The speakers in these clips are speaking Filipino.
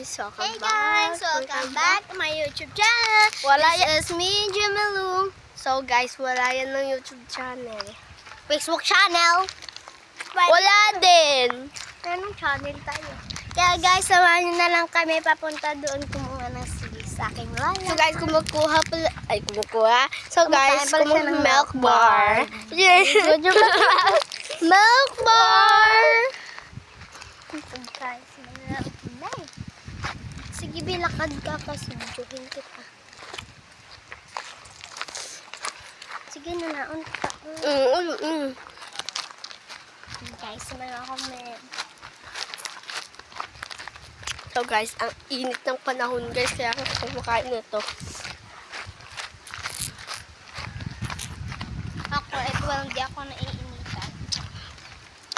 welcome back to my YouTube channel. This is me, Jamilu. So guys, wala yan ng YouTube channel. Facebook channel. Wala din. Anong channel tayo? Kaya guys, samahan nyo na lang kami papunta doon kumuha ng sili sa aking lola. So guys, So guys, Kumakain pala siya ng milk bar. Yes. Milk bar. Guys, sige, bilakad ka kasi videohin kita. Sige, nanaon ka. Guys, samahan ako So guys, ang init ng panahon guys, kaya ako kumakain nito. Ako, hindi ako naiinitan.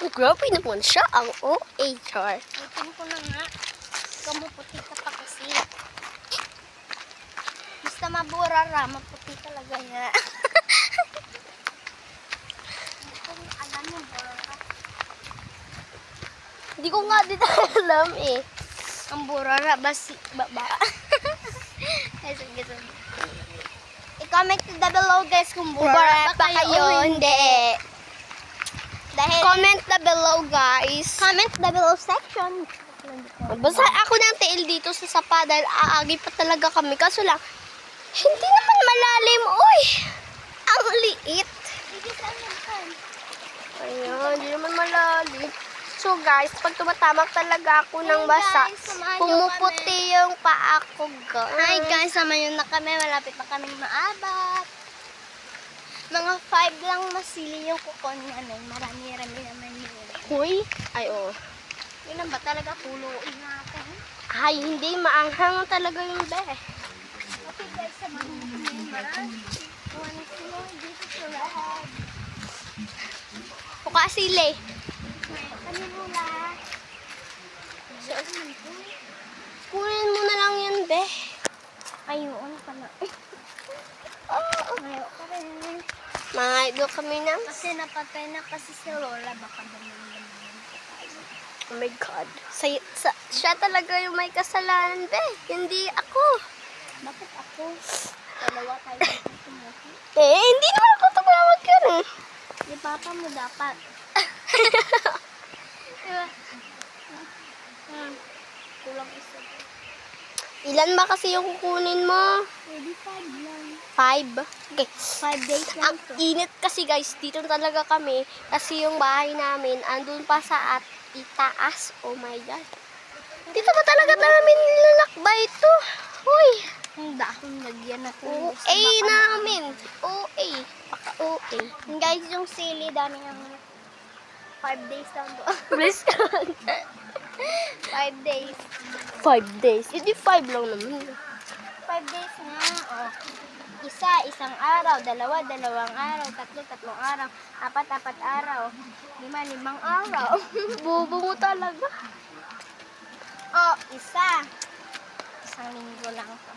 Oh, grabe naman siya, ang OHR. Itin ko na nga. Kamuputi ka pa kasi. Basta maburara, maputi talaga nga. Hindi ko alam yung burara. Hindi ko nga din alam eh. Ang burara, baba. Sige. I-comment na below guys kung burara pa kayo o hindi. Dahil Comment na below guys. comment na below section. Basta ako ng tail dito sa sapa dahil aagi pa talaga kami. Kaso lang, hindi naman malalim. Uy! Ang liit. Ayan, hindi naman malalim. So guys, pag tumatamak talaga ako ng basa, Guys, samahan niyo pumuputi yung paa ko guys. Hi guys, sama nyo na kami. Malapit na kaming maabat. Mga 5 lang masili yung kukon namin. Marami-rami naman yun. Uy! Ay oh. Yun ang ba talaga puluin natin? Ay, hindi maanghang talaga yung be. Okay guys, samahan nyo kami. Marami. Dito sa lahat. Puka sili. Kami mula. Kunin mo na lang yan be. Ayun pala. Ngayon ka rin. Mga idol kami na. Kasi napatay na kasi si Lola. Baka dami-dami. Oh my God. Siya talaga yung may kasalanan, be. Hindi ako. Bakit ako? Dalawa tayo dito tumuhi. Hindi naman ako tumawag ka rin. Di papa mo dapat. Diba? Kulang isa. Ilan ba kasi yung kukunin mo? Maybe 5 lang. 5? Okay. 5 days lang Ang to. init kasi guys, dito talaga kami. Kasi yung bahay namin, andun pa sa itaas. Oh my God. Dito ba talaga namin nilalakbay ito? Uy. Ang dahon lagyan natin. OA namin. OA. Baka OA. Guys, yung sili, dami ng 5 days lang to. Please. 5 days. 5 days. Hindi 5 lang naman. 5 days nga. Oh. Isang araw, dalawang araw, tatlong araw, apat araw, limang araw. Bobo mo talaga. Oh, isang linggo lang to.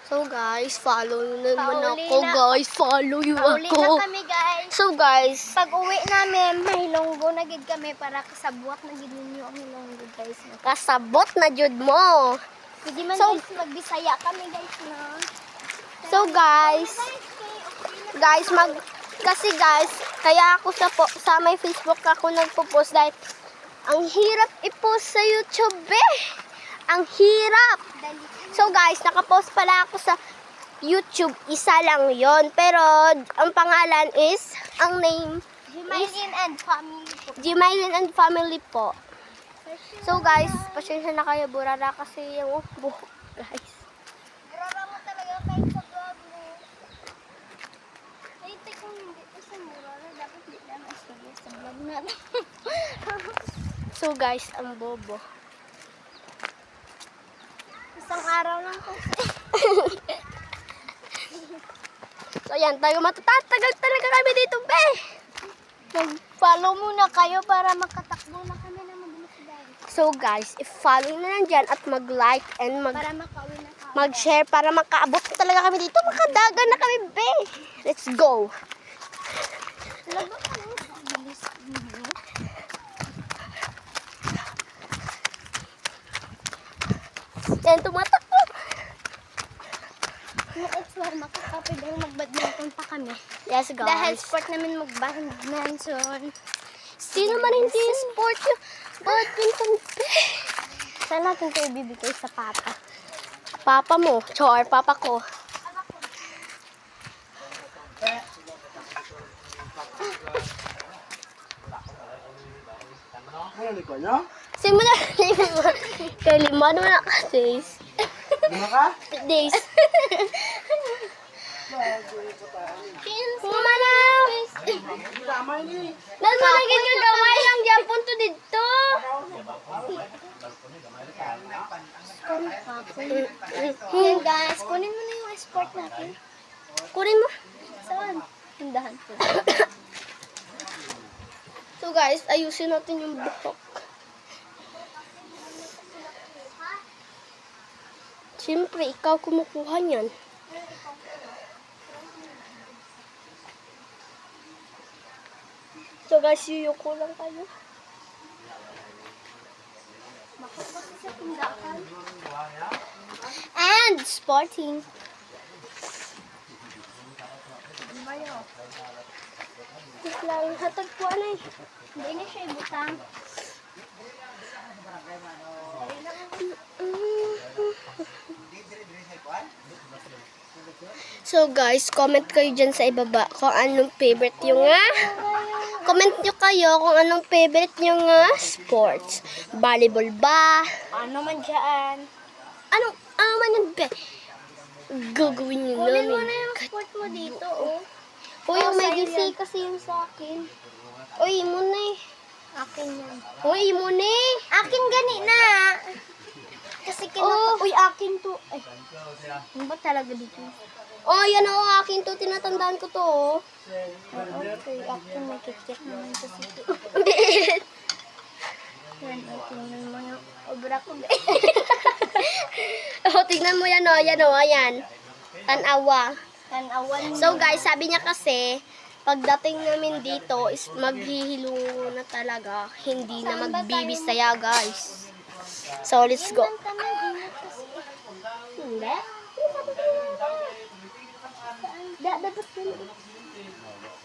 So guys, follow nyo naman Pauli ako na. guys. Follow you Pauli ako. na kami guys. So guys, Pag uwi namin, may hilonggo na gid kami para kasabuak na gid ninyo ang hilonggo guys. kasabot na jud mo. Hindi man So- guys, magbisaya kami guys na. So guys, kasi guys, kaya ako sa may Facebook ako nagpo-post dahil ang hirap i-post sa YouTube eh. Ang hirap. So guys, nakapost pala ako sa YouTube, isa lang yon. Pero ang pangalan is, ang name, Jimailin and family po. Jimailin and Family po. So guys, pasensya na kayo, burara kasi yung buhok guys. Graba mo talaga kayo sa vlog mo. Ay, kung hindi ko sa murala, dapat hindi lang astigil sa vlog natin. So guys, ang bobo. Isang araw lang po. So yan, matatagal talaga kami dito, be. Mag-follow muna kayo para makatakbo na kami na mabilis guys. So guys, i-follow na lang dyan at mag-like and Para makauwi na kami. mag-share para makaabot talaga kami dito. Makadaga na kami, be. Let's go. Lagot ka na. Bilis. Yan, tumatakbo. Yung ex-war, makakapid ang mag-badminton pa kami. Yes, guys. Dahil sport namin mag-badminton. Sino man hindi yung sport yung badminton, be? Saan natin ito ibibigay sa papa? Papa mo, chor, papa ko. Ano ni ko nyo? Simula kay lima naman na days. Lima ka? Days. Kuma na. Damay ni. Nan mo lagi ka gamay lang diyan punto dito. Yan guys, kunin mo na yung sport natin. Kunin mo. Saan? Tindahan ko. So guys, ayusin natin yung buhok. Siyempre, ikaw kumukuha niyan. So guys, yuyuko lang tayo. Sa tindahan. And sporting. Wait lang, hatag ko ano eh. Hindi na siya ibutang. So guys, comment kayo dyan sa ibaba kung anong favorite nyo nga. Comment nyo kayo kung anong favorite nyo nga sports. Volleyball ba? Ano man dyan? Ano man yun, be? Gagawin nyo Kunin mo namin. na yung sport mo dito, oh. Uy, Oh, may sa'yo gisay yan. kasi yun sa akin. Uy, mo na eh. Akin yan. Uy, mo na eh. Akin gani na. Kasi Oh. uy, akin to. Ay, ano ba talaga dito? Oh, yan o, akin to. Tinatandaan ko to. Oh. Okay, akin may kikik naman kasi ito. Yan, tingnan mo yung obra ko. Oh, tignan mo yan o. Yan o, ayan. Tanawa. Tanawan mo. So guys, sabi niya kasi, pagdating namin dito is maghihilo na talaga. Hindi na Saan ba magbibisaya, guys. So, let's go. Yan lang kami, ingat kasi. Hindi? Dapat yun.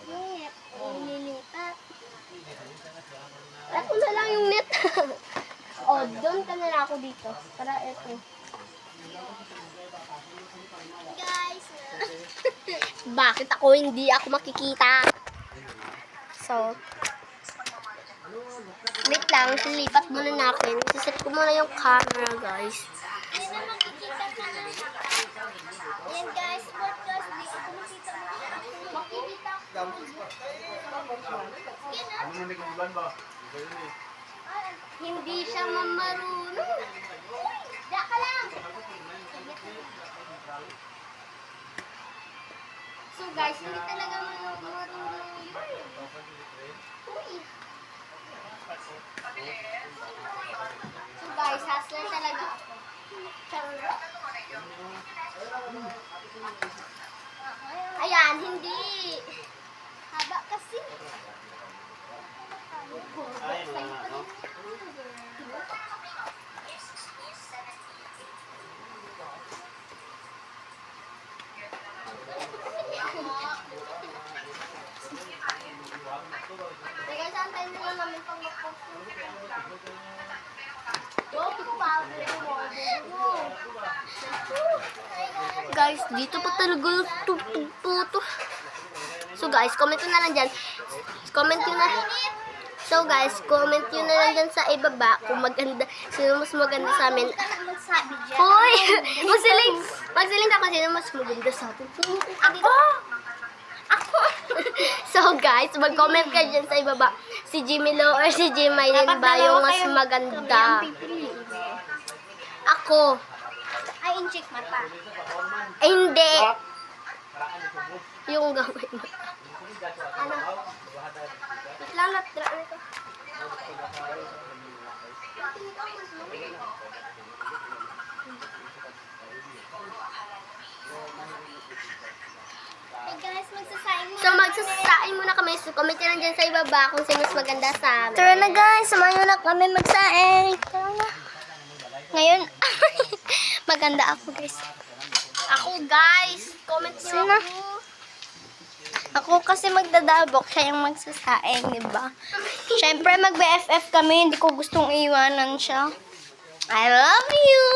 Yep, nililipat. Ako na lang yung net. Oh, doon ka na lang ako dito. Para eto. Guys, Bakit ako hindi ako makikita? So, wait lang, silipat muna natin. Siset ko muna yung camera, guys. hindi na makikita ka na. Yan guys, podcast. Di ako makita mo. Makikita ko. Hindi siya mamarunong. Diyan ka lang. So guys, hindi talaga marunong. Uy. So guys, hustler talaga ako. Charot. Ayan, hindi. Haba kasi. Teka, saan tayo nila namin pag mag-post? Guys, dito pa talaga puto. So guys, comment nyo na lang dyan. Comment nyo na. So guys, comment nyo na lang dyan sa ibaba kung maganda, sino mas maganda sa amin. Magsabi dyan. Hoy! Magsiling ako sino mas maganda sa atin. Ako! Ako! So guys, mag-comment kayo dyan sa ibaba. Si Jimmy Lo or si Jimaylin ba yung mas maganda? Ako. Ay, incheck mata. Ay, hindi. Yung gawin mo. Ano? Wait lang, natry ko. Hey guys, magsasaing mo. So, magsasaing muna kami. So, comment nyo lang dyan sa ibaba kung sino mas maganda sa amin. Tara na guys, samahan nyo na kami magsaing. Tara na. Ngayon, maganda ako, guys. Ako, guys. Comment niyo Sino? ako. Ako kasi magdadabok, siya yung magsasaing, di ba? Siyempre, mag-BFF kami. Hindi ko gustong iwanan siya. I love you!